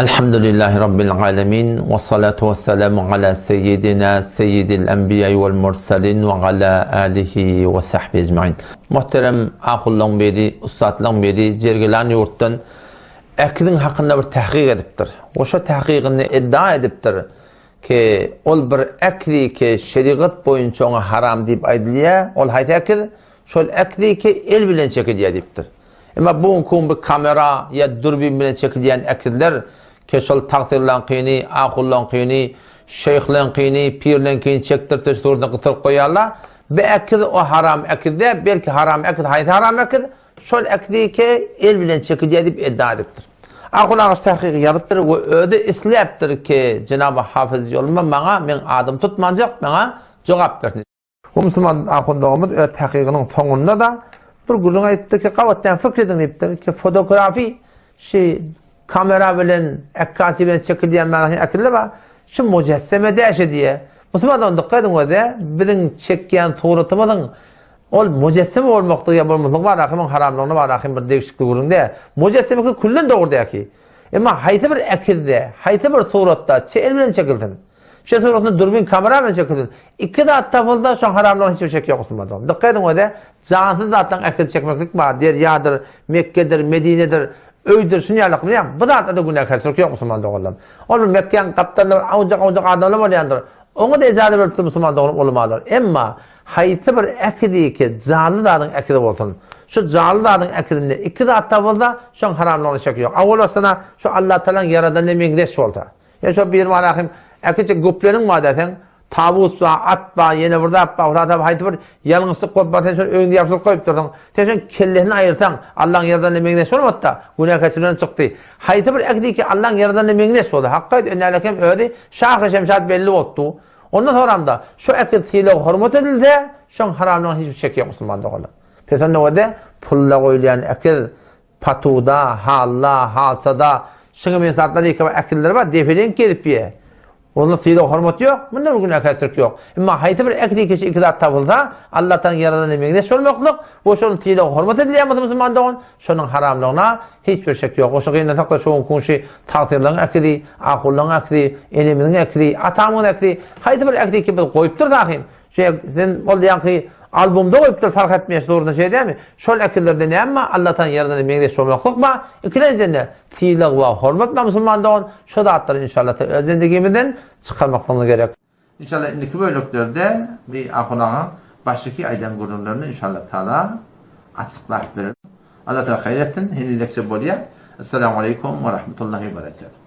Elhamdülillahi Rabbil alemin ve salatu ve selamu ala seyyidina seyyidil enbiya vel mursalin ve ala alihi ve sahbihi ecmain. Muhterem aqullan beri, ustadlan beri, jergilan yurtdan akidin hakkında bir tahqiq ediptir. Oşa tahqiqini iddia ediptir ki ol bir akidi ki şeriat boyunca ona haram deyip aydılya, ol hayt akid, şol akidi ki el bilen çekilya ediptir. Ama bu bir kamera ya durbin bilen çekilyen akidler keşol takdirlan qiyni, aqullan qiyni, şeyhlan qiyni, pirlan qiyni çektirtiş turda qıtırıp koyarlar. Bu akid o haram akidde, belki haram akid, hayt haram akid, şol akidi ki el bilen çekilye edip iddia ediptir. Aqullan tahqiq yazıptır ve öde islayaptır ki Cenab-ı Hafız yoluma bana men adım tutmancak bana cevap verdi. Bu Müslüman aqullağımız öde tahqiqinin sonunda da bir gurun aytdı ki qavatdan fikredin deyiptir ki fotoğrafi kamera bilen ekkasi bilen çekildiğen manahi akille var şu mucesseme deşe diye Müslüman dikkat edin öde bizim çekken suratımızın ol mucesseme olmakta ya bolmaslık var akımın haramlığına var akım bir değişiklik gurunda mucesseme ki kullen doğru ki ama hayta bir akilde hayta bir suratta el bilen çekildin şu suratını durbin kamera bilen çekildin iki de attafılda şu haramlığına hiçbir şey yok Müslüman dikkat edin öde cansız zattan akil çekmeklik var der yadır Mekke'dir Medine'dir öydür şunu yarlık mı bu da da günah karşılık yok Müslüman doğrulam onun Mekke'nin kaptanları ancak adamlar var yandır onu da icazı verip Müslüman doğrulam olmalılar ama hayta bir akidi ki canlı dağın akidi olsun şu canlı dağın akidinde iki de attafılda şu haramlığına şey yok avval sana şu Allah Teala'nın yaradan emekleş olsa ya şu bir marahim akıcı guplerin madeten tavus va at va yine burada at va orada haydi bir yalnızlık koyup baten şöyle önünde yapsılık koyup durdun. Sen kellehini ayırtan Allah'ın yaradan emekleş olmadı da günah kaçırılan çıktı. Haydi bir akdi ki Allah'ın yaradan emekleş oldu. Hakkıydı önlerken öyle şah-ı şemşat belli oldu. Ondan sonra da şu akdiyle hürmet edildi, şu haramdan hiçbir şey yok Müslüman doğru. Pesan o da pulla koyulayan akil patuda, halla, halsada, şunu mesatları yıkama akilleri var, defilin gelip ye. Onun tıyla hürmet yok, bunlar günah kaçırık yok. Ama hayta bir akdi kişi ikidat tabılda, Allah'tan yaradan emekine solmaklıq, o şunun tıyla hürmet edileyemedi Müslüman doğun, şunun haramlığına hiçbir şey yok. O şekilde takla şunun kunşi takdirlerin akdi, akullığın akdi, eliminin akdi, atamın akdi, hayta bir akdi ki koyuptur dağın. Sen olayan ki albümde koyuptur fark etmeyesi doğrudan şey değil mi? Şol akillerde ne ama Allah'tan yaradan emekine solmaklıq mı? İkincinde tıyla ve hürmetle Müslüman doğun, şu da atları inşallah özlendiğimizden çıkarmaktan gerek. İnşallah indiki bölüklerde bir akulanın baştaki aydan gururlarını inşallah Teala açıklayıp verir. Allah Teala hayrettin, henilekçe bolya. Esselamu Aleyküm ve Rahmetullahi ve Berekatuhu.